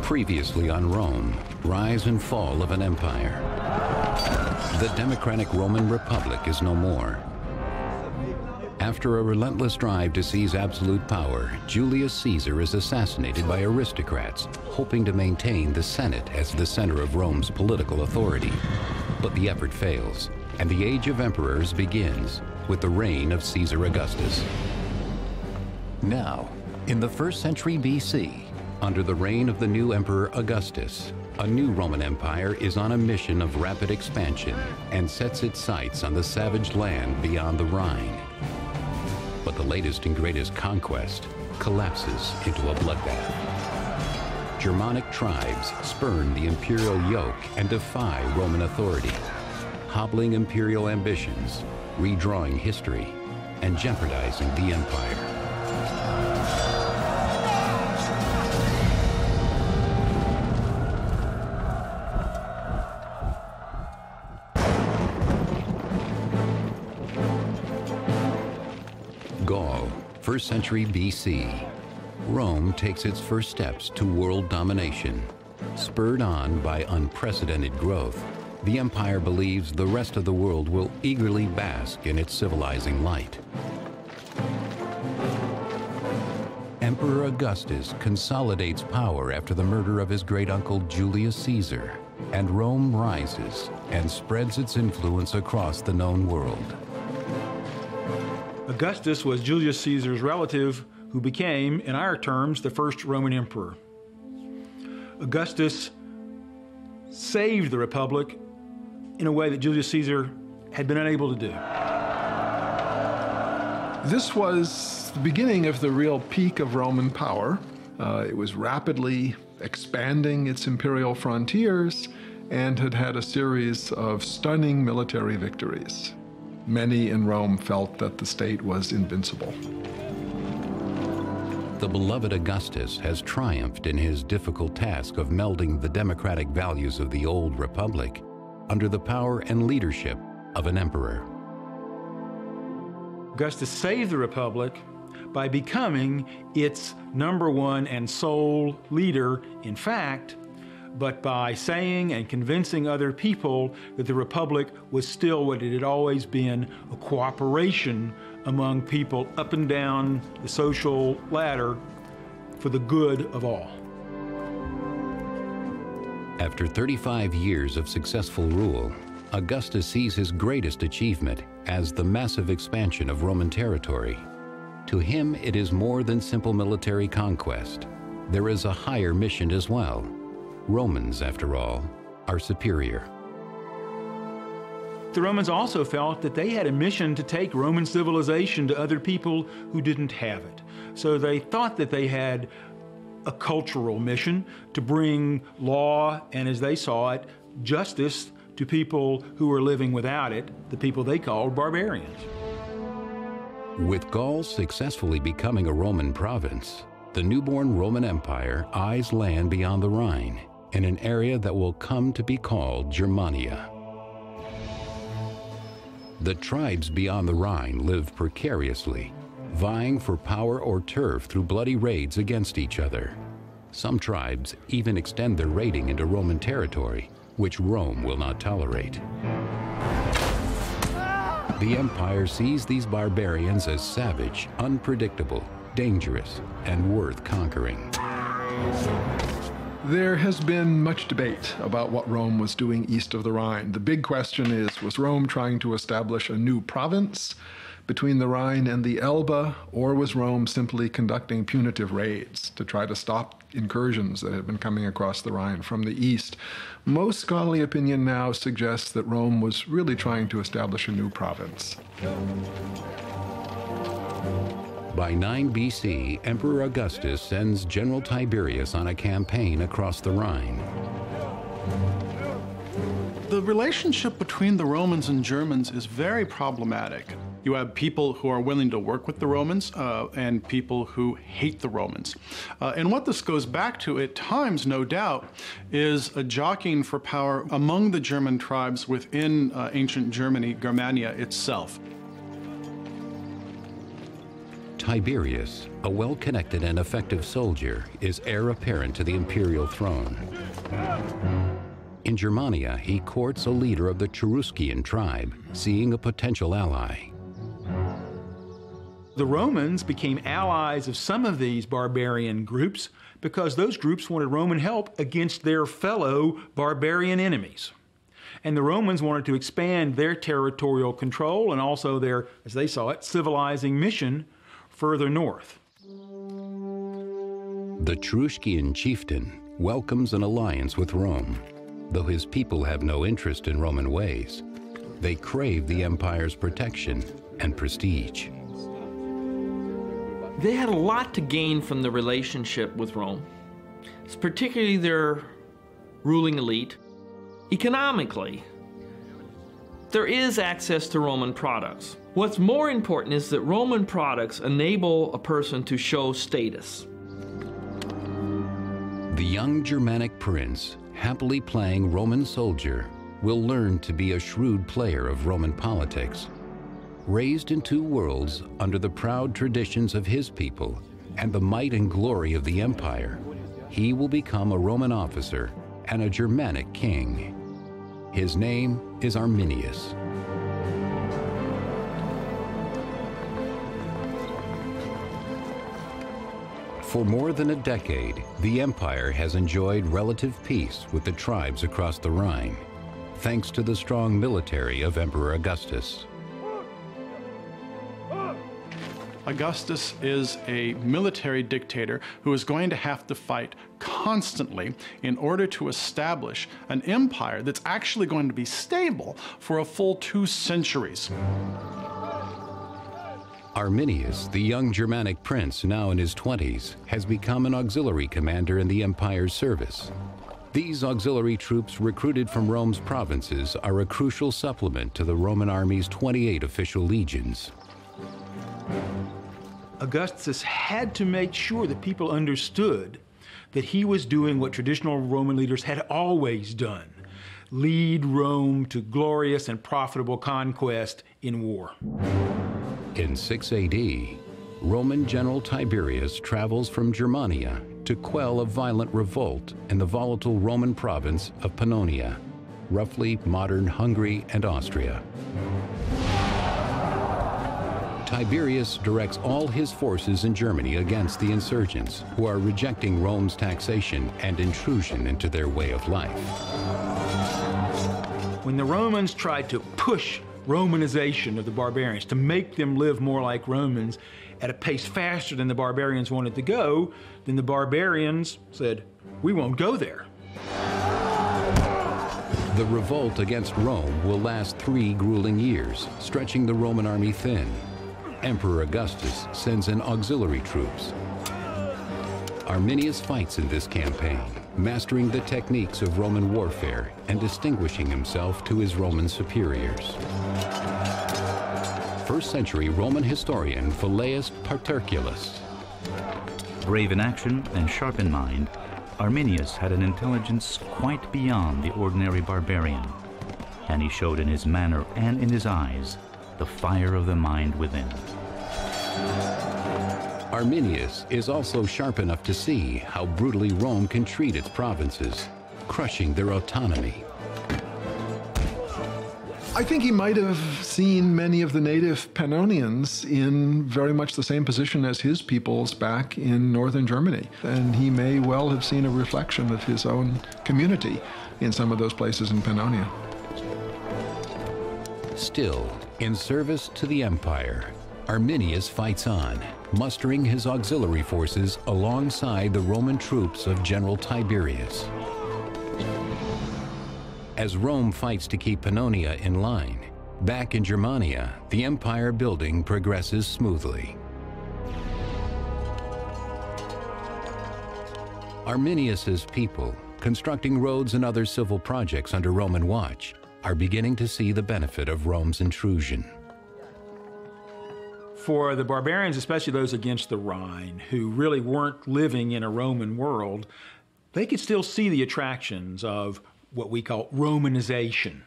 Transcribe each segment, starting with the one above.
Previously on Rome, rise and fall of an empire. The democratic Roman Republic is no more. After a relentless drive to seize absolute power, Julius Caesar is assassinated by aristocrats, hoping to maintain the Senate as the center of Rome's political authority. But the effort fails, and the age of emperors begins with the reign of Caesar Augustus. Now, in the 1st century BC, under the reign of the new Emperor Augustus, a new Roman Empire is on a mission of rapid expansion and sets its sights on the savage land beyond the Rhine. But the latest and greatest conquest collapses into a bloodbath. Germanic tribes spurn the imperial yoke and defy Roman authority, hobbling imperial ambitions, redrawing history, and jeopardizing the empire. Gaul, 1st century BC. Rome takes its first steps to world domination. Spurred on by unprecedented growth, the empire believes the rest of the world will eagerly bask in its civilizing light. Emperor Augustus consolidates power after the murder of his great-uncle Julius Caesar, and Rome rises and spreads its influence across the known world. Augustus was Julius Caesar's relative who became, in our terms, the first Roman emperor. Augustus saved the Republic in a way that Julius Caesar had been unable to do. This was the beginning of the real peak of Roman power. It was rapidly expanding its imperial frontiers and had had a series of stunning military victories. Many in Rome felt that the state was invincible. The beloved Augustus has triumphed in his difficult task of melding the democratic values of the old republic under the power and leadership of an emperor. Augustus saved the Republic by becoming its #1 and sole leader, in fact, but by saying and convincing other people that the Republic was still what it had always been, a cooperation among people up and down the social ladder for the good of all. After 35 years of successful rule, Augustus sees his greatest achievement as the massive expansion of Roman territory. To him, it is more than simple military conquest. There is a higher mission as well. Romans, after all, are superior. The Romans also felt that they had a mission to take Roman civilization to other people who didn't have it. So they thought that they had a cultural mission to bring law and, as they saw it, justice to people who were living without it, the people they called barbarians. With Gaul successfully becoming a Roman province, the newborn Roman Empire eyes land beyond the Rhine in an area that will come to be called Germania. The tribes beyond the Rhine live precariously, vying for power or turf through bloody raids against each other. Some tribes even extend their raiding into Roman territory, which Rome will not tolerate. The empire sees these barbarians as savage, unpredictable, dangerous, and worth conquering. There has been much debate about what Rome was doing east of the Rhine. The big question is, was Rome trying to establish a new province between the Rhine and the Elbe, or was Rome simply conducting punitive raids to try to stop incursions that had been coming across the Rhine from the east? Most scholarly opinion now suggests that Rome was really trying to establish a new province. By 9 BC, Emperor Augustus sends General Tiberius on a campaign across the Rhine. The relationship between the Romans and Germans is very problematic. You have people who are willing to work with the Romans and people who hate the Romans. And what this goes back to at times, no doubt, is a jockeying for power among the German tribes within ancient Germany, Germania itself. Tiberius, a well-connected and effective soldier, is heir apparent to the imperial throne. In Germania, he courts a leader of the Cheruscian tribe, seeing a potential ally. The Romans became allies of some of these barbarian groups because those groups wanted Roman help against their fellow barbarian enemies. And the Romans wanted to expand their territorial control and also their, as they saw it, civilizing mission further north. The Cheruscian chieftain welcomes an alliance with Rome. Though his people have no interest in Roman ways, they crave the empire's protection and prestige. They had a lot to gain from the relationship with Rome, particularly their ruling elite. Economically, there is access to Roman products. What's more important is that Roman products enable a person to show status. The young Germanic prince, happily playing Roman soldier, will learn to be a shrewd player of Roman politics. Raised in two worlds under the proud traditions of his people and the might and glory of the empire, he will become a Roman officer and a Germanic king. His name is Arminius. For more than a decade, the empire has enjoyed relative peace with the tribes across the Rhine, thanks to the strong military of Emperor Augustus. Augustus is a military dictator who is going to have to fight constantly in order to establish an empire that's actually going to be stable for a full 2 centuries. Arminius, the young Germanic prince now in his 20s, has become an auxiliary commander in the empire's service. These auxiliary troops recruited from Rome's provinces are a crucial supplement to the Roman army's 28 official legions. Augustus had to make sure that people understood that he was doing what traditional Roman leaders had always done: lead Rome to glorious and profitable conquest in war. In 6 AD, Roman General Tiberius travels from Germania to quell a violent revolt in the volatile Roman province of Pannonia, roughly modern Hungary and Austria. Tiberius directs all his forces in Germany against the insurgents, who are rejecting Rome's taxation and intrusion into their way of life. When the Romans tried to push Romanization of the barbarians, to make them live more like Romans at a pace faster than the barbarians wanted to go, then the barbarians said, "We won't go there." The revolt against Rome will last 3 grueling years, stretching the Roman army thin. Emperor Augustus sends in auxiliary troops. Arminius fights in this campaign, mastering the techniques of Roman warfare and distinguishing himself to his Roman superiors. First century Roman historian Velleius Paterculus. Brave in action and sharp in mind, Arminius had an intelligence quite beyond the ordinary barbarian, and he showed in his manner and in his eyes the fire of the mind within. Arminius is also sharp enough to see how brutally Rome can treat its provinces, crushing their autonomy. I think he might have seen many of the native Pannonians in very much the same position as his peoples back in northern Germany. And he may well have seen a reflection of his own community in some of those places in Pannonia. Still, in service to the empire, Arminius fights on, mustering his auxiliary forces alongside the Roman troops of General Tiberius. As Rome fights to keep Pannonia in line, back in Germania, the empire building progresses smoothly. Arminius's people, constructing roads and other civil projects under Roman watch, are beginning to see the benefit of Rome's intrusion. For the barbarians, especially those against the Rhine, who really weren't living in a Roman world, they could still see the attractions of what we call Romanization.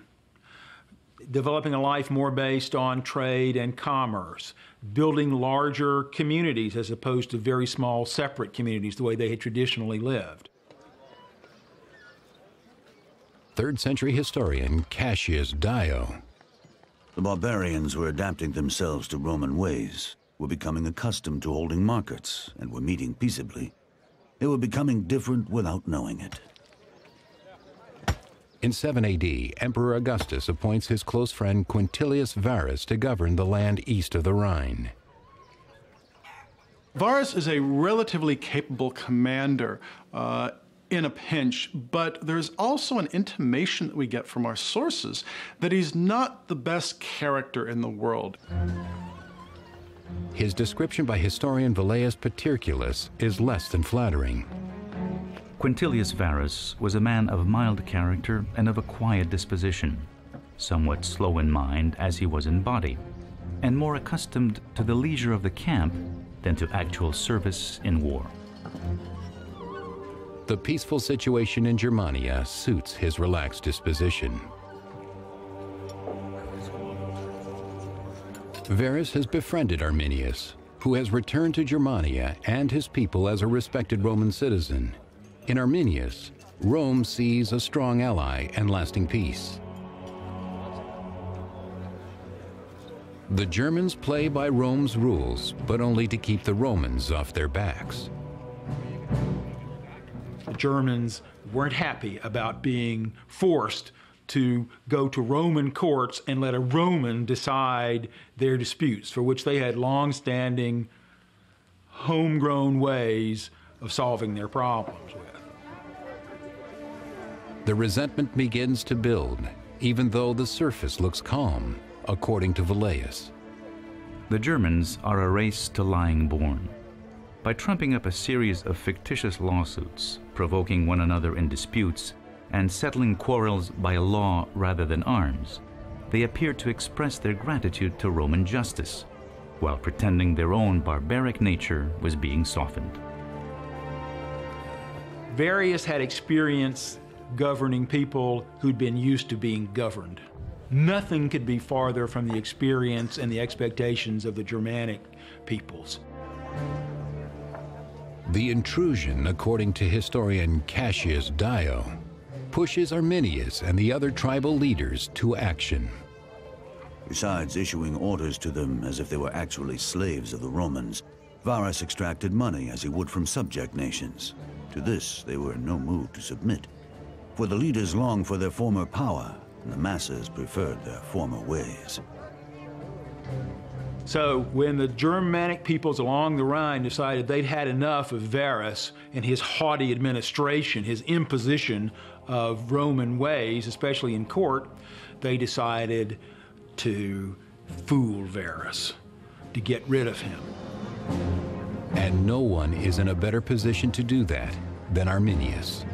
developing a life more based on trade and commerce, building larger communities as opposed to very small separate communities the way they had traditionally lived. 3rd century historian Cassius Dio. The barbarians were adapting themselves to Roman ways, were becoming accustomed to holding markets, and were meeting peaceably. They were becoming different without knowing it. In 7 AD, Emperor Augustus appoints his close friend Quintilius Varus to govern the land east of the Rhine. Varus is a relatively capable commander in a pinch, but there's also an intimation that we get from our sources that he's not the best character in the world. His description by historian Velleius Paterculus is less than flattering. Quintilius Varus was a man of mild character and of a quiet disposition, somewhat slow in mind as he was in body, and more accustomed to the leisure of the camp than to actual service in war. The peaceful situation in Germania suits his relaxed disposition. Varus has befriended Arminius, who has returned to Germania and his people as a respected Roman citizen. In Arminius, Rome sees a strong ally and lasting peace. The Germans play by Rome's rules, but only to keep the Romans off their backs. The Germans weren't happy about being forced to go to Roman courts and let a Roman decide their disputes, for which they had long-standing, homegrown ways of solving their problems with. The resentment begins to build, even though the surface looks calm, according to Velleius. The Germans are a race to lying born. By trumping up a series of fictitious lawsuits, provoking one another in disputes, and settling quarrels by law rather than arms, they appear to express their gratitude to Roman justice, while pretending their own barbaric nature was being softened. Varius had experience governing people who'd been used to being governed. Nothing could be farther from the experience and the expectations of the Germanic peoples. The intrusion, according to historian Cassius Dio, pushes Arminius and the other tribal leaders to action. Besides issuing orders to them as if they were actually slaves of the Romans, Varus extracted money as he would from subject nations. To this, they were in no mood to submit, for the leaders longed for their former power, and the masses preferred their former ways. So when the Germanic peoples along the Rhine decided they'd had enough of Varus and his haughty administration, his imposition of Roman ways, especially in court, they decided to fool Varus, to get rid of him. And no one is in a better position to do that than Arminius.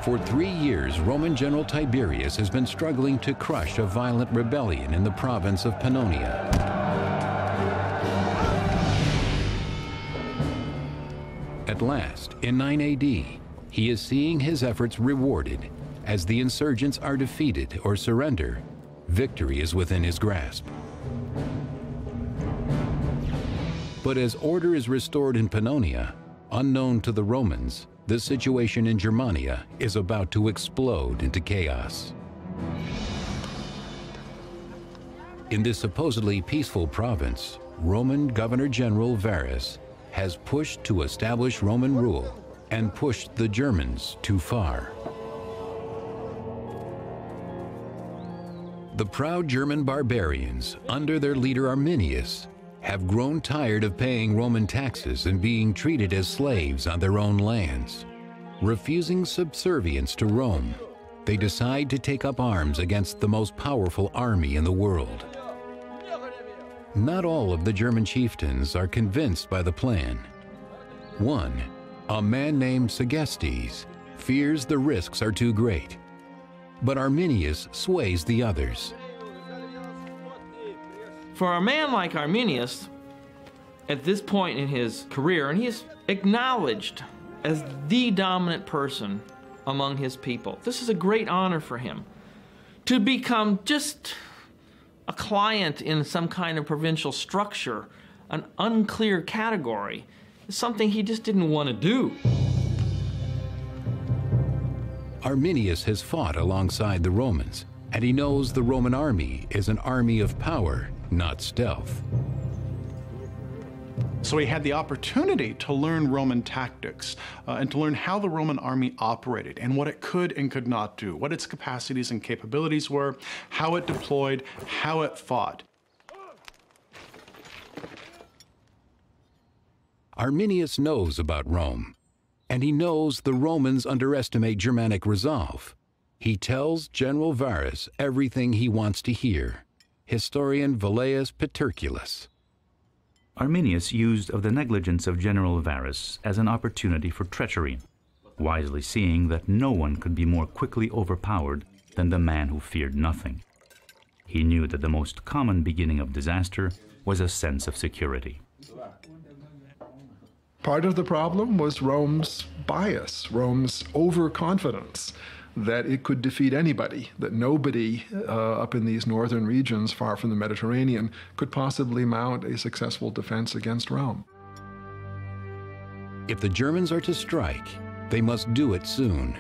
For 3 years, Roman General Tiberius has been struggling to crush a violent rebellion in the province of Pannonia. At last, in 9 AD, he is seeing his efforts rewarded. As the insurgents are defeated or surrender, victory is within his grasp. But as order is restored in Pannonia, unknown to the Romans, the situation in Germania is about to explode into chaos. In this supposedly peaceful province, Roman Governor General Varus has pushed to establish Roman rule and pushed the Germans too far. The proud German barbarians, under their leader Arminius, have grown tired of paying Roman taxes and being treated as slaves on their own lands. Refusing subservience to Rome, they decide to take up arms against the most powerful army in the world. Not all of the German chieftains are convinced by the plan. One, a man named Segestes, fears the risks are too great, but Arminius sways the others. For a man like Arminius, at this point in his career, and he is acknowledged as the dominant person among his people. This is a great honor for him. To become just a client in some kind of provincial structure, an unclear category, is something he just didn't want to do. Arminius has fought alongside the Romans, and he knows the Roman army is an army of power, not stealth. So he had the opportunity to learn Roman tactics and to learn how the Roman army operated and what it could and could not do, what its capacities and capabilities were, how it deployed, how it fought. Arminius knows about Rome, and he knows the Romans underestimate Germanic resolve. He tells General Varus everything he wants to hear. Historian Velleius Paterculus. Arminius used of the negligence of General Varus as an opportunity for treachery, wisely seeing that no one could be more quickly overpowered than the man who feared nothing. He knew that the most common beginning of disaster was a sense of security. Part of the problem was Rome's bias, Rome's overconfidence that it could defeat anybody, that nobody up in these northern regions far from the Mediterranean could possibly mount a successful defense against Rome. If the Germans are to strike, they must do it soon.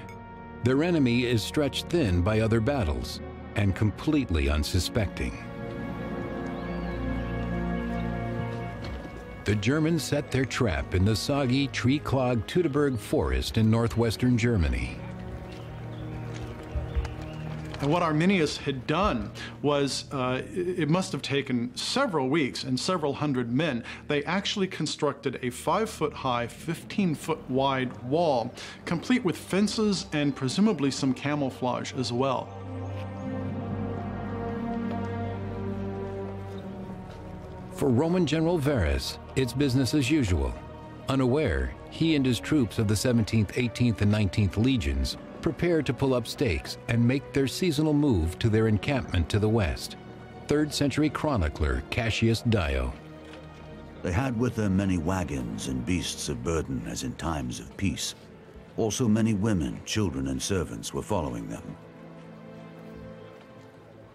Their enemy is stretched thin by other battles and completely unsuspecting. The Germans set their trap in the soggy, tree-clogged Teutoburg forest in northwestern Germany. And what Arminius had done was, it must have taken several weeks and several hundred men. They actually constructed a 5-foot-high, 15-foot-wide wall, complete with fences and presumably some camouflage as well. For Roman General Varus, it's business as usual. Unaware, he and his troops of the 17th, 18th, and 19th legions prepare to pull up stakes and make their seasonal move to their encampment to the west. 3rd century chronicler Cassius Dio. They had with them many wagons and beasts of burden as in times of peace. Also many women, children, and servants were following them.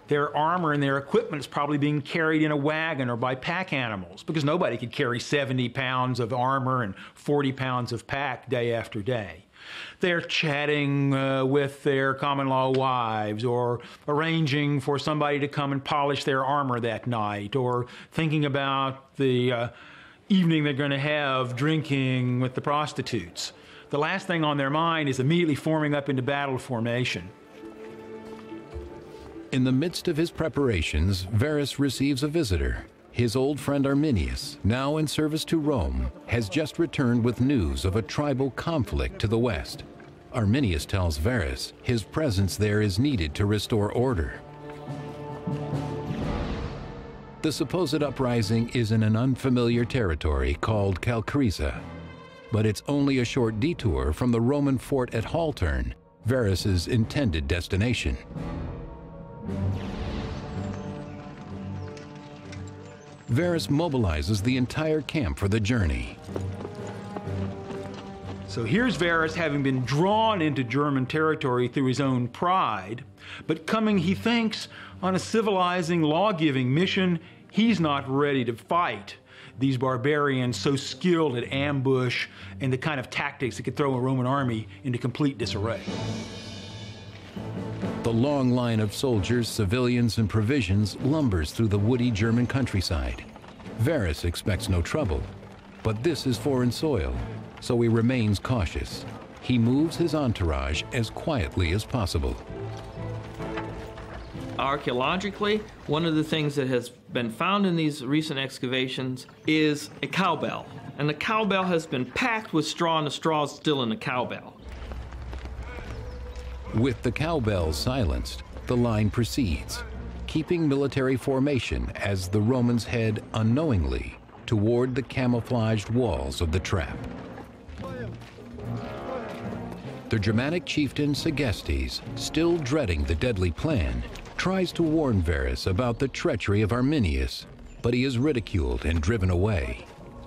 Their armor and their equipment is probably being carried in a wagon or by pack animals, because nobody could carry 70 pounds of armor and 40 pounds of pack day after day. They're chatting with their common-law wives, or arranging for somebody to come and polish their armor that night, or thinking about the evening they're going to have drinking with the prostitutes. The last thing on their mind is immediately forming up into battle formation. In the midst of his preparations, Varus receives a visitor. His old friend Arminius, now in service to Rome, has just returned with news of a tribal conflict to the west. Arminius tells Varus his presence there is needed to restore order. The supposed uprising is in an unfamiliar territory called Calcrisa, but it's only a short detour from the Roman fort at Haltern, Varus's intended destination. Varus mobilizes the entire camp for the journey. So here's Varus, having been drawn into German territory through his own pride, but coming, he thinks, on a civilizing, law-giving mission. He's not ready to fight these barbarians so skilled at ambush and the kind of tactics that could throw a Roman army into complete disarray. The long line of soldiers, civilians, and provisions lumbers through the woody German countryside. Varus expects no trouble, but this is foreign soil, so he remains cautious. He moves his entourage as quietly as possible. Archaeologically, one of the things that has been found in these recent excavations is a cowbell. And the cowbell has been packed with straw, and the straw is still in the cowbell. With the cowbells silenced, the line proceeds, keeping military formation as the Romans head unknowingly toward the camouflaged walls of the trap. The Germanic chieftain Segestes, still dreading the deadly plan, tries to warn Varus about the treachery of Arminius, but he is ridiculed and driven away.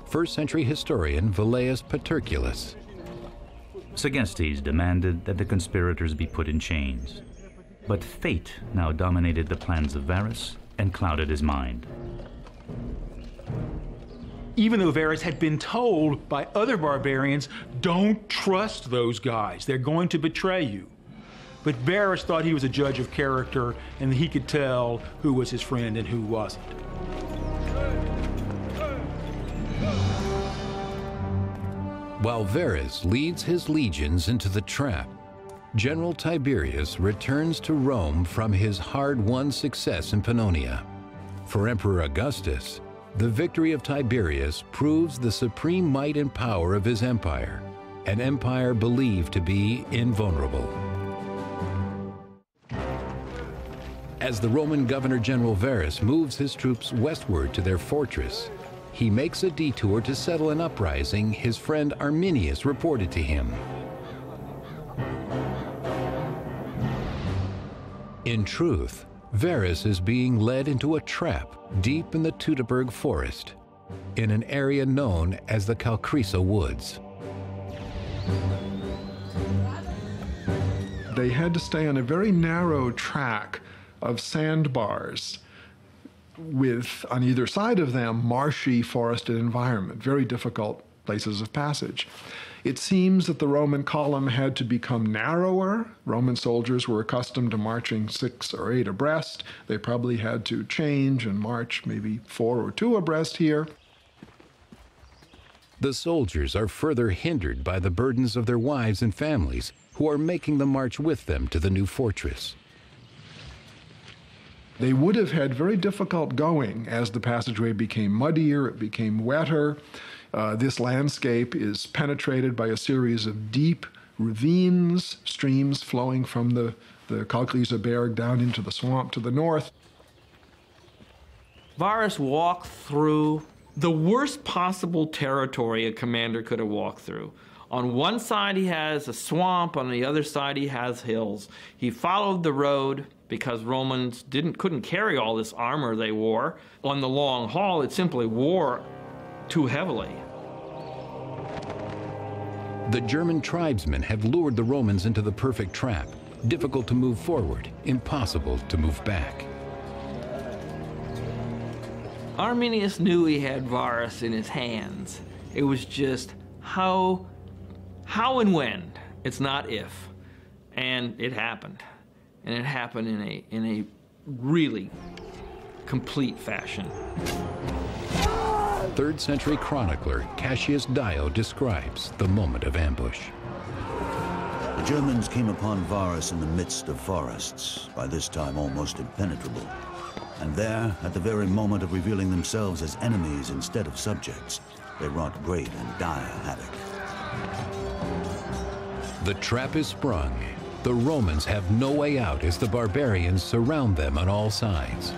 1st century historian Velleius Paterculus. Segestes demanded that the conspirators be put in chains. But fate now dominated the plans of Varus and clouded his mind. Even though Varus had been told by other barbarians, don't trust those guys, they're going to betray you. But Varus thought he was a judge of character and he could tell who was his friend and who wasn't. While Varus leads his legions into the trap, General Tiberius returns to Rome from his hard-won success in Pannonia. For Emperor Augustus, the victory of Tiberius proves the supreme might and power of his empire, an empire believed to be invulnerable. As the Roman Governor-General Varus moves his troops westward to their fortress, he makes a detour to settle an uprising his friend Arminius reported to him. In truth, Varus is being led into a trap deep in the Teutoburg forest, in an area known as the Calcrisa Woods. They had to stay on a very narrow track of sandbars with, on either side of them, marshy forested environment, very difficult places of passage. It seems that the Roman column had to become narrower. Roman soldiers were accustomed to marching 6 or 8 abreast. They probably had to change and march maybe 4 or 2 abreast here. The soldiers are further hindered by the burdens of their wives and families, who are making the march with them to the new fortress. They would have had very difficult going as the passageway became muddier, it became wetter. This landscape is penetrated by a series of deep ravines, streams flowing from the Calcrisa Berg down into the swamp to the north. Varus walked through the worst possible territory a commander could have walked through. On one side he has a swamp, on the other side he has hills. He followed the road because Romans couldn't carry all this armor they wore. On the long haul, it simply wore too heavily. The German tribesmen have lured the Romans into the perfect trap, difficult to move forward, impossible to move back. Arminius knew he had Varus in his hands. It was just how and when. It's not if. And it happened. And it happened in a really complete fashion. 3rd century chronicler Cassius Dio describes the moment of ambush. The Germans came upon Varus in the midst of forests, by this time almost impenetrable. And there, at the very moment of revealing themselves as enemies instead of subjects, they wrought great and dire havoc. The trap is sprung. The Romans have no way out as the barbarians surround them on all sides.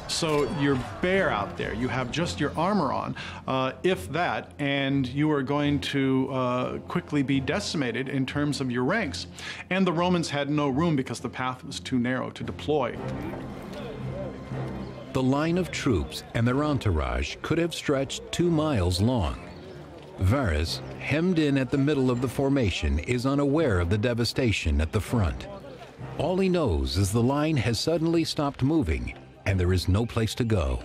So you're bare out there. You have just your armor on, if that, and you are going to quickly be decimated in terms of your ranks. And the Romans had no room because the path was too narrow to deploy. The line of troops and their entourage could have stretched 2 miles long. Varus, hemmed in at the middle of the formation, is unaware of the devastation at the front. All he knows is the line has suddenly stopped moving, and there is no place to go.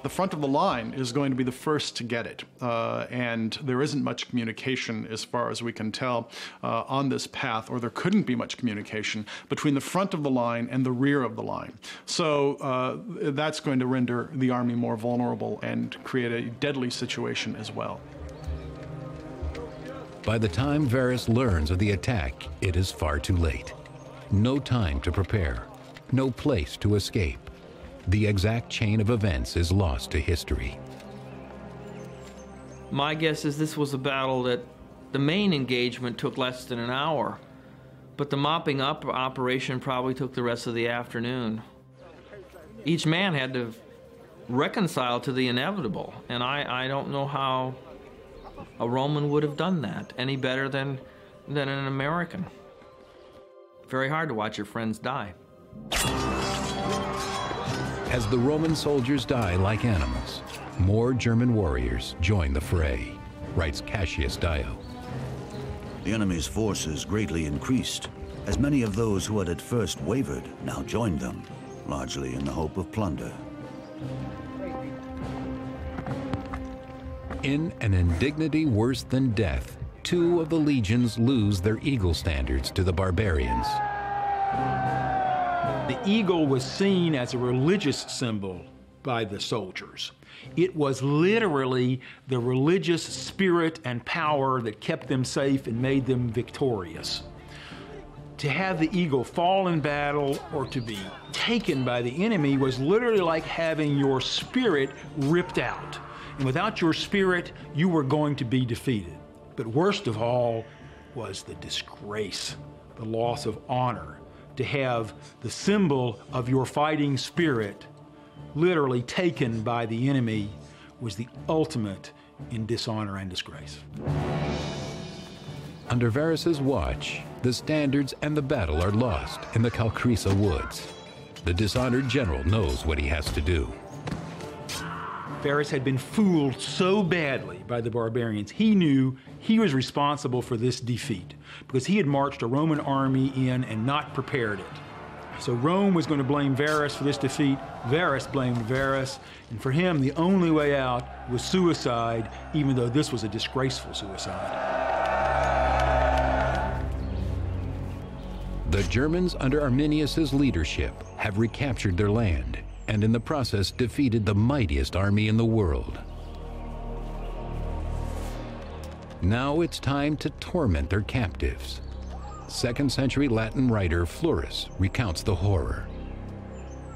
The front of the line is going to be the first to get it, and there isn't much communication, as far as we can tell, on this path, or there couldn't be much communication between the front of the line and the rear of the line. So that's going to render the army more vulnerable and create a deadly situation as well. By the time Varus learns of the attack, it is far too late. No time to prepare, no place to escape. The exact chain of events is lost to history. My guess is this was a battle that the main engagement took less than an hour, but the mopping up operation probably took the rest of the afternoon. Each man had to reconcile to the inevitable, and I don't know how a Roman would have done that any better than an American. Very hard to watch your friends die. As the Roman soldiers die like animals, more German warriors joined the fray, writes Cassius Dio. The enemy's forces greatly increased, as many of those who had at first wavered now joined them, largely in the hope of plunder. In an indignity worse than death, 2 of the legions lose their eagle standards to the barbarians. The eagle was seen as a religious symbol by the soldiers. It was literally the religious spirit and power that kept them safe and made them victorious. To have the eagle fall in battle or to be taken by the enemy was literally like having your spirit ripped out. And without your spirit, you were going to be defeated. But worst of all was the disgrace, the loss of honor. To have the symbol of your fighting spirit literally taken by the enemy was the ultimate in dishonor and disgrace. Under Varus's watch, the standards and the battle are lost in the Calcrisa woods. The dishonored general knows what he has to do. Varus had been fooled so badly by the barbarians, he knew he was responsible for this defeat because he had marched a Roman army in and not prepared it. So Rome was going to blame Varus for this defeat. Varus blamed Varus, and for him, the only way out was suicide, even though this was a disgraceful suicide. The Germans under Arminius's leadership have recaptured their land and in the process defeated the mightiest army in the world. Now it's time to torment their captives. 2nd century Latin writer Florus recounts the horror.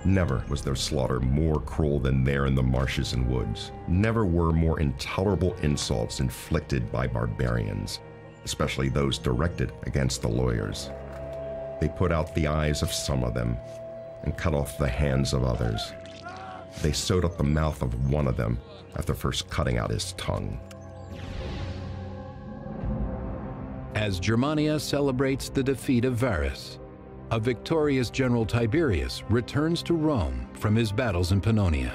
Never was their slaughter more cruel than there in the marshes and woods. Never were more intolerable insults inflicted by barbarians, especially those directed against the lawyers. They put out the eyes of some of them and cut off the hands of others. They sewed up the mouth of one of them after first cutting out his tongue. As Germania celebrates the defeat of Varus, a victorious General Tiberius returns to Rome from his battles in Pannonia.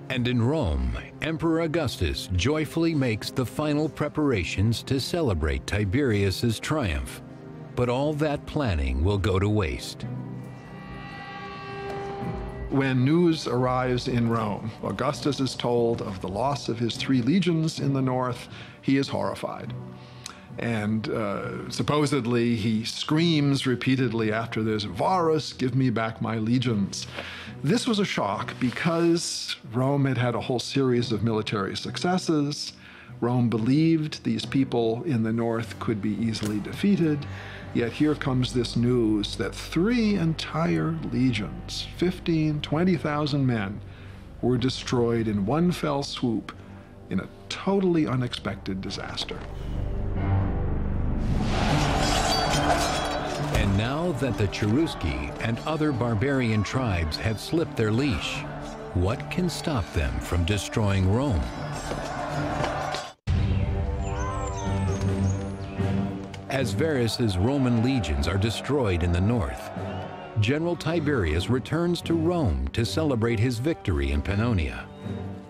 And in Rome, Emperor Augustus joyfully makes the final preparations to celebrate Tiberius's triumph. But all that planning will go to waste. When news arrives in Rome, Augustus is told of the loss of his 3 legions in the north. He is horrified. And supposedly he screams repeatedly after this, "Varus, give me back my legions." This was a shock because Rome had had a whole series of military successes. Rome believed these people in the north could be easily defeated. Yet here comes this news that 3 entire legions, 15, 20,000 men, were destroyed in one fell swoop in a totally unexpected disaster. And now that the Cherusci and other barbarian tribes have slipped their leash, what can stop them from destroying Rome? As Varus's Roman legions are destroyed in the north, General Tiberius returns to Rome to celebrate his victory in Pannonia.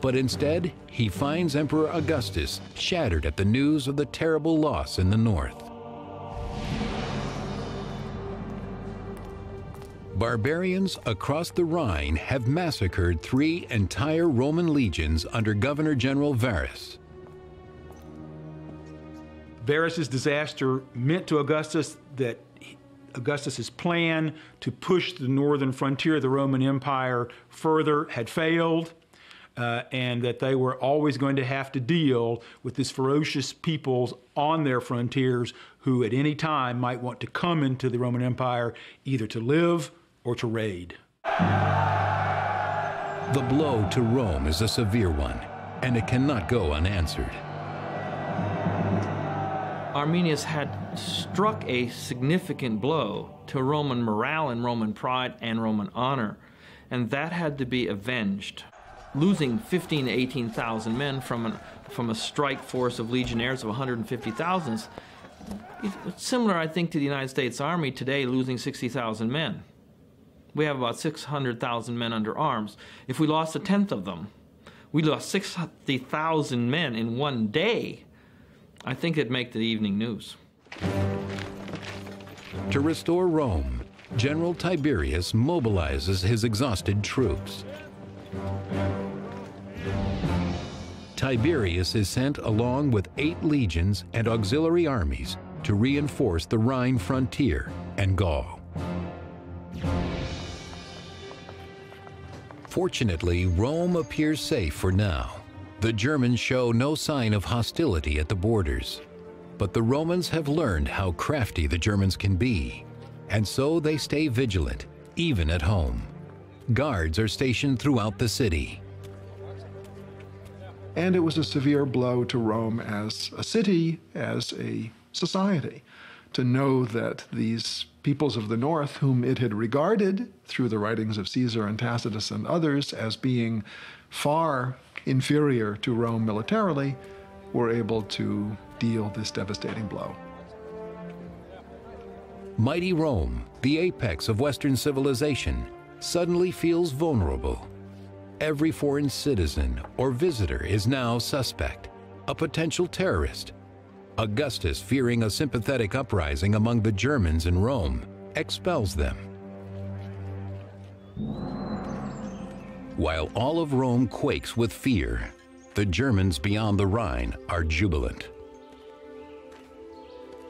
But instead, he finds Emperor Augustus shattered at the news of the terrible loss in the north. Barbarians across the Rhine have massacred 3 entire Roman legions under Governor General Varus. Varus's disaster meant to Augustus that Augustus's plan to push the northern frontier of the Roman Empire further had failed, and that they were always going to have to deal with these ferocious peoples on their frontiers who at any time might want to come into the Roman Empire either to live or to raid. The blow to Rome is a severe one, and it cannot go unanswered. Arminius had struck a significant blow to Roman morale and Roman pride and Roman honor, and that had to be avenged. Losing 15,000 to 18,000 men from a strike force of legionnaires of 150,000, it's similar, I think, to the United States Army today losing 60,000 men. We have about 600,000 men under arms. If we lost a tenth of them, we lost 60,000 men in one day. I think it'd make the evening news. To restore Rome, General Tiberius mobilizes his exhausted troops. Tiberius is sent along with 8 legions and auxiliary armies to reinforce the Rhine frontier and Gaul. Fortunately, Rome appears safe for now. The Germans show no sign of hostility at the borders. But the Romans have learned how crafty the Germans can be, and so they stay vigilant, even at home. Guards are stationed throughout the city. And it was a severe blow to Rome as a city, as a society, to know that these peoples of the north, whom it had regarded through the writings of Caesar and Tacitus and others as being far inferior to Rome militarily, were able to deal this devastating blow. Mighty Rome, the apex of Western civilization, suddenly feels vulnerable. Every foreign citizen or visitor is now suspect, a potential terrorist. Augustus, fearing a sympathetic uprising among the Germans in Rome, expels them. While all of Rome quakes with fear, the Germans beyond the Rhine are jubilant.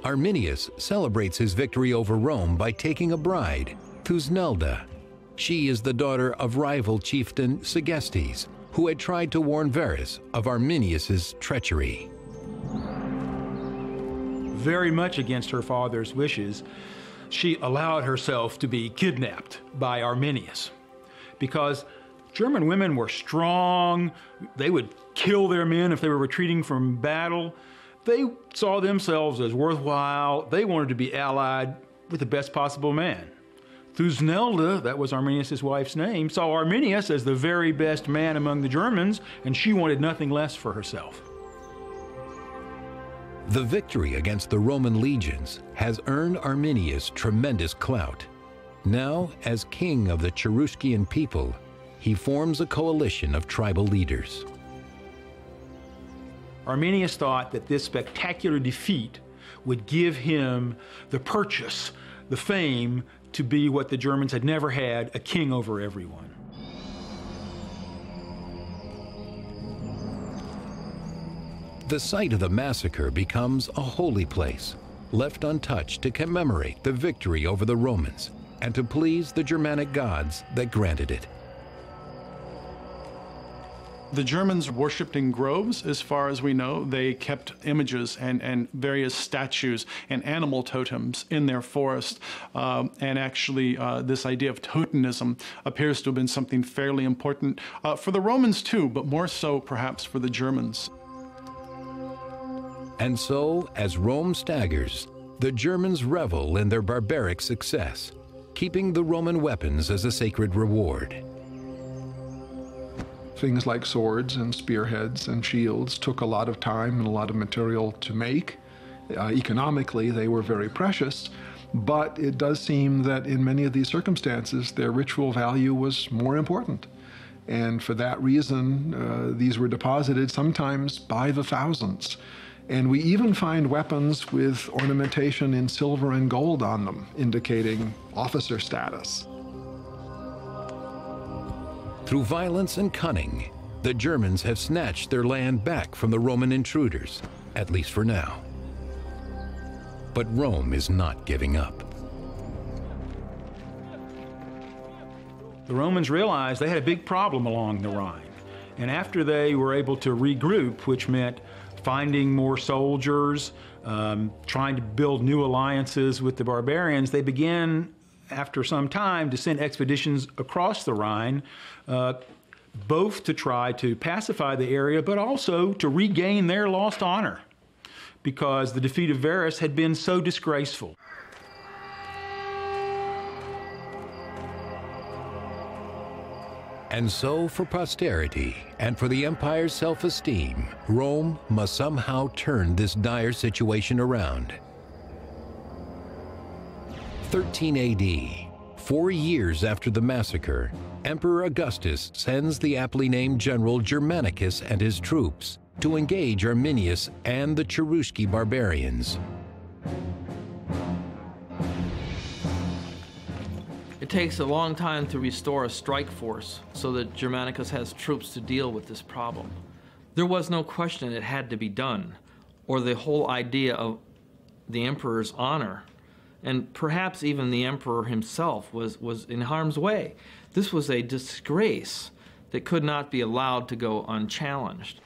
Arminius celebrates his victory over Rome by taking a bride, Thusnelda. She is the daughter of rival chieftain Segestes, who had tried to warn Varus of Arminius's treachery. Very much against her father's wishes, she allowed herself to be kidnapped by Arminius. Because German women were strong, they would kill their men if they were retreating from battle. They saw themselves as worthwhile. They wanted to be allied with the best possible man. Thusnelda, that was Arminius' wife's name, saw Arminius as the very best man among the Germans, and she wanted nothing less for herself. The victory against the Roman legions has earned Arminius tremendous clout. Now, as king of the Cheruscian people, he forms a coalition of tribal leaders. Arminius thought that this spectacular defeat would give him the purchase, the fame, to be what the Germans had never had, a king over everyone. The site of the massacre becomes a holy place, left untouched to commemorate the victory over the Romans and to please the Germanic gods that granted it. The Germans worshipped in groves, as far as we know. They kept images and various statues and animal totems in their forest. And actually, this idea of totemism appears to have been something fairly important for the Romans too, but more so perhaps for the Germans. And so, as Rome staggers, the Germans revel in their barbaric success, keeping the Roman weapons as a sacred reward. Things like swords and spearheads and shields took a lot of time and a lot of material to make. Economically, they were very precious, but it does seem that in many of these circumstances, their ritual value was more important. And for that reason, these were deposited sometimes by the thousands. And we even find weapons with ornamentation in silver and gold on them, indicating officer status. Through violence and cunning, the Germans have snatched their land back from the Roman intruders, at least for now. But Rome is not giving up. The Romans realized they had a big problem along the Rhine. And after they were able to regroup, which meant finding more soldiers, trying to build new alliances with the barbarians, they began, after some time, to send expeditions across the Rhine, both to try to pacify the area, but also to regain their lost honor, because the defeat of Varus had been so disgraceful. And so, for posterity and for the empire's self-esteem, Rome must somehow turn this dire situation around. 13 AD, 4 years after the massacre, Emperor Augustus sends the aptly named General Germanicus and his troops to engage Arminius and the Cherusci barbarians. It takes a long time to restore a strike force so that Germanicus has troops to deal with this problem. There was no question it had to be done, or the whole idea of the emperor's honor, and perhaps even the emperor himself, was in harm's way. This was a disgrace that could not be allowed to go unchallenged.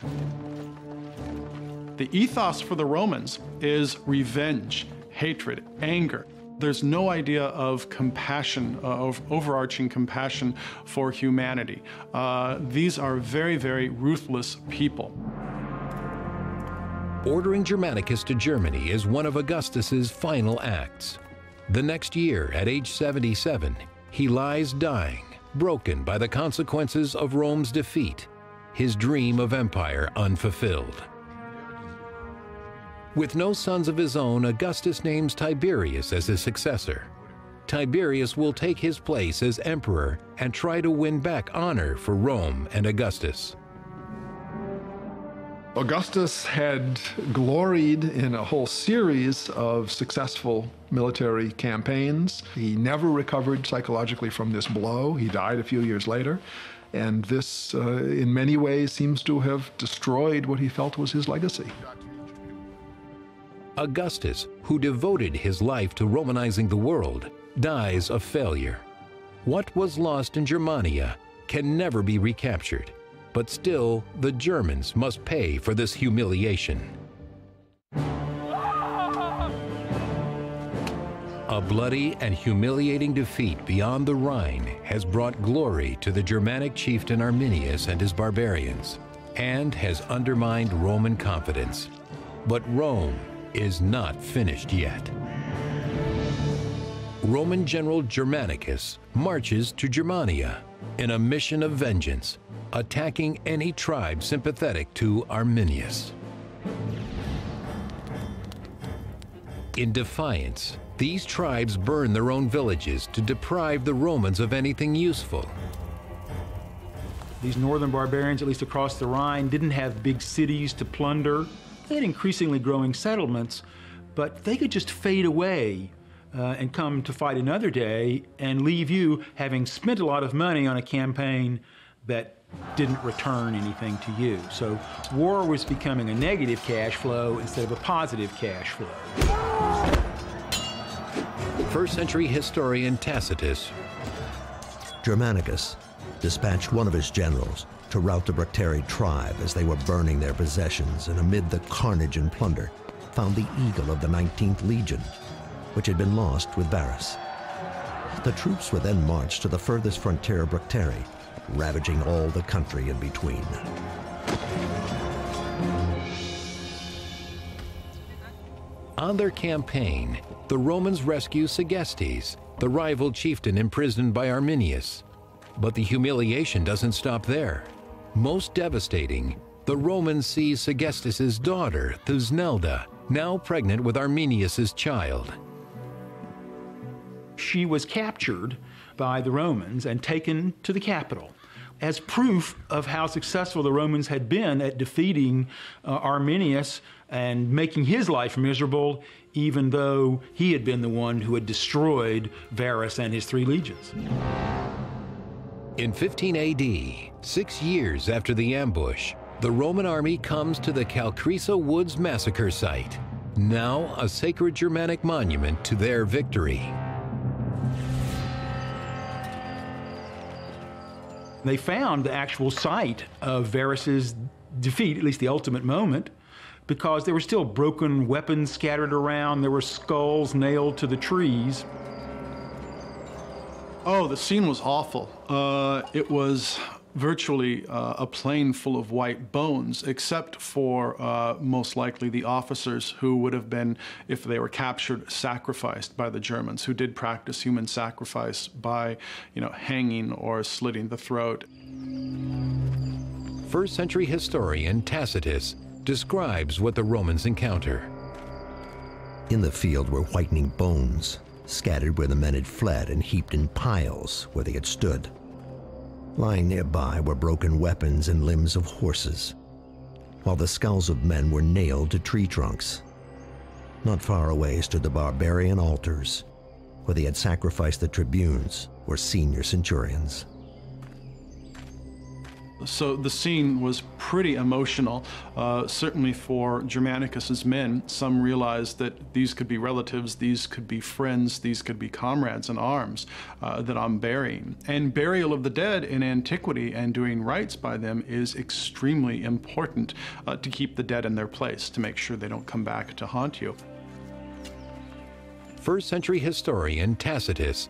The ethos for the Romans is revenge, hatred, anger. There's no idea of compassion, of overarching compassion for humanity. These are very, very ruthless people. Ordering Germanicus to Germany is one of Augustus's final acts. The next year, at age 77, he lies dying, broken by the consequences of Rome's defeat, his dream of empire unfulfilled. With no sons of his own, Augustus names Tiberius as his successor. Tiberius will take his place as emperor and try to win back honor for Rome and Augustus. Augustus had gloried in a whole series of successful military campaigns. He never recovered psychologically from this blow. He died a few years later. And this, in many ways, seems to have destroyed what he felt was his legacy. Augustus, who devoted his life to Romanizing the world, dies a failure. What was lost in Germania can never be recaptured, but still the Germans must pay for this humiliation. A bloody and humiliating defeat beyond the Rhine has brought glory to the Germanic chieftain Arminius and his barbarians, and has undermined Roman confidence. But Rome is not finished yet. Roman General Germanicus marches to Germania in a mission of vengeance, attacking any tribe sympathetic to Arminius. In defiance, these tribes burn their own villages to deprive the Romans of anything useful. These northern barbarians, at least across the Rhine, didn't have big cities to plunder. They had increasingly growing settlements, but they could just fade away and come to fight another day and leave you having spent a lot of money on a campaign that didn't return anything to you. So war was becoming a negative cash flow instead of a positive cash flow. First-century historian Tacitus. Germanicus dispatched one of his generals to rout the Bructeri tribe as they were burning their possessions, and amid the carnage and plunder, found the eagle of the 19th Legion, which had been lost with Varus. The troops were then marched to the furthest frontier of Bructeri, ravaging all the country in between. On their campaign, the Romans rescue Segestes, the rival chieftain imprisoned by Arminius. But the humiliation doesn't stop there. Most devastating, the Romans seize Segestes' daughter, Thusnelda, now pregnant with Arminius' child. She was captured by the Romans and taken to the capital as proof of how successful the Romans had been at defeating Arminius and making his life miserable, even though he had been the one who had destroyed Varus and his 3 legions. In 15 AD, 6 years after the ambush, the Roman army comes to the Calcrisa Woods massacre site, now a sacred Germanic monument to their victory. They found the actual site of Varus's defeat, at least the ultimate moment, because there were still broken weapons scattered around, there were skulls nailed to the trees. Oh, the scene was awful. It was virtually a plain full of white bones, except for most likely the officers who would have been, if they were captured, sacrificed by the Germans, who did practice human sacrifice by, hanging or slitting the throat. First-century historian Tacitus describes what the Romans encounter. In the field were whitening bones, scattered where the men had fled and heaped in piles where they had stood. Lying nearby were broken weapons and limbs of horses, while the skulls of men were nailed to tree trunks. Not far away stood the barbarian altars, where they had sacrificed the tribunes or senior centurions. So the scene was pretty emotional, certainly for Germanicus's men. Some realized that these could be relatives, these could be friends, these could be comrades in arms that I'm burying. And burial of the dead in antiquity and doing rites by them is extremely important to keep the dead in their place, to make sure they don't come back to haunt you. First-century historian Tacitus.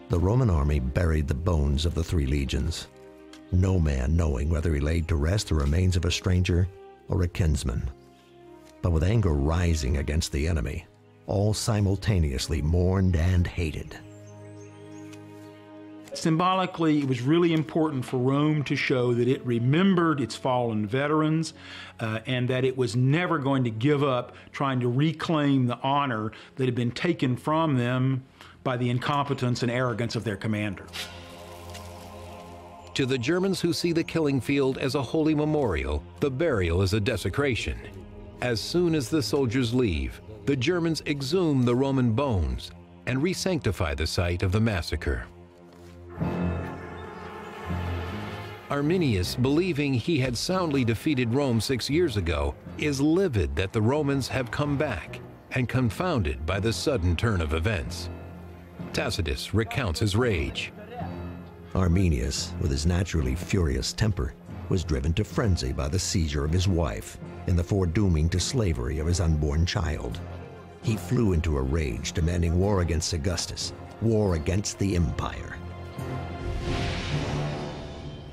The Roman army buried the bones of the 3 legions, no man knowing whether he laid to rest the remains of a stranger or a kinsman. But with anger rising against the enemy, all simultaneously mourned and hated. Symbolically, it was really important for Rome to show that it remembered its fallen veterans and that it was never going to give up trying to reclaim the honor that had been taken from them by the incompetence and arrogance of their commander. To the Germans who see the killing field as a holy memorial, the burial is a desecration. As soon as the soldiers leave, the Germans exhume the Roman bones and re-sanctify the site of the massacre. Arminius, believing he had soundly defeated Rome 6 years ago, is livid that the Romans have come back and confounded by the sudden turn of events. Tacitus recounts his rage. Arminius, with his naturally furious temper, was driven to frenzy by the seizure of his wife and the foredooming to slavery of his unborn child. He flew into a rage, demanding war against Augustus, war against the empire.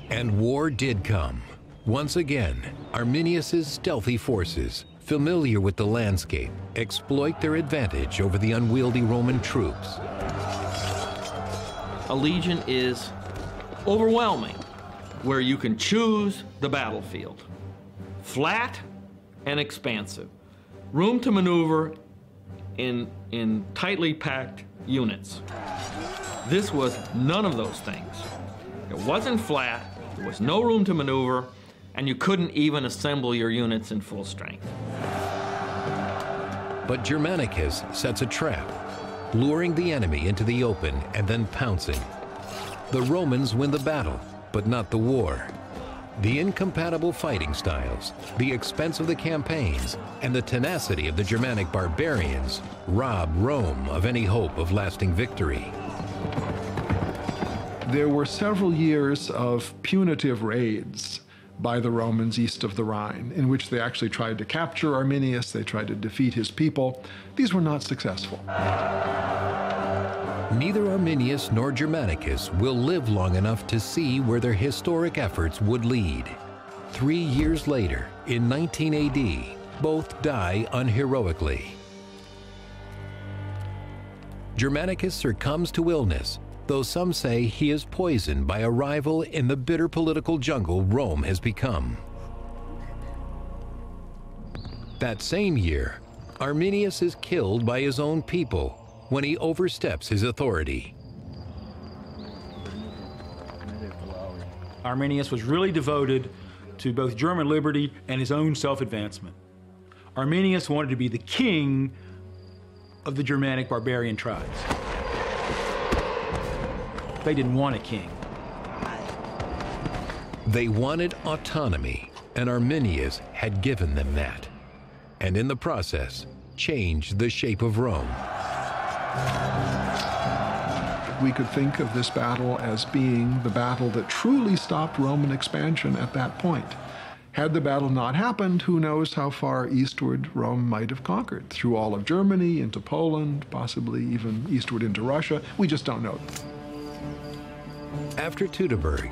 And war did come. Once again, Arminius's stealthy forces, familiar with the landscape, exploit their advantage over the unwieldy Roman troops. A legion is overwhelming, where you can choose the battlefield. Flat and expansive. Room to maneuver in tightly packed units. This was none of those things. It wasn't flat, there was no room to maneuver, and you couldn't even assemble your units in full strength. But Germanicus sets a trap, luring the enemy into the open and then pouncing. The Romans win the battle, but not the war. The incompatible fighting styles, the expense of the campaigns, and the tenacity of the Germanic barbarians rob Rome of any hope of lasting victory. There were several years of punitive raids by the Romans east of the Rhine, in which they actually tried to capture Arminius, they tried to defeat his people. These were not successful. Neither Arminius nor Germanicus will live long enough to see where their historic efforts would lead. 3 years later, in 19 AD, both die unheroically. Germanicus succumbs to illness, though some say he is poisoned by a rival in the bitter political jungle Rome has become. That same year, Arminius is killed by his own people when he oversteps his authority. Arminius was really devoted to both German liberty and his own self-advancement. Arminius wanted to be the king of the Germanic barbarian tribes. They didn't want a king. They wanted autonomy, and Arminius had given them that, and in the process, changed the shape of Rome. We could think of this battle as being the battle that truly stopped Roman expansion at that point. Had the battle not happened, who knows how far eastward Rome might have conquered, through all of Germany, into Poland, possibly even eastward into Russia. We just don't know. After Teutoburg,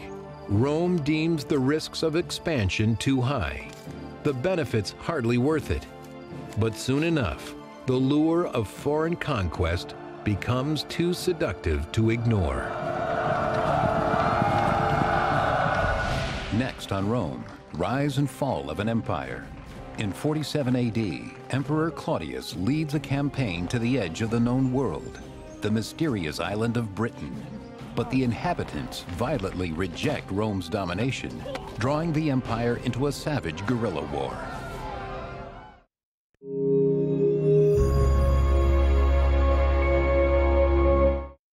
Rome deems the risks of expansion too high, the benefits hardly worth it. But soon enough, the lure of foreign conquest becomes too seductive to ignore. Next on Rome, rise and fall of an empire. In 47 AD, Emperor Claudius leads a campaign to the edge of the known world, the mysterious island of Britain. But the inhabitants violently reject Rome's domination, drawing the empire into a savage guerrilla war.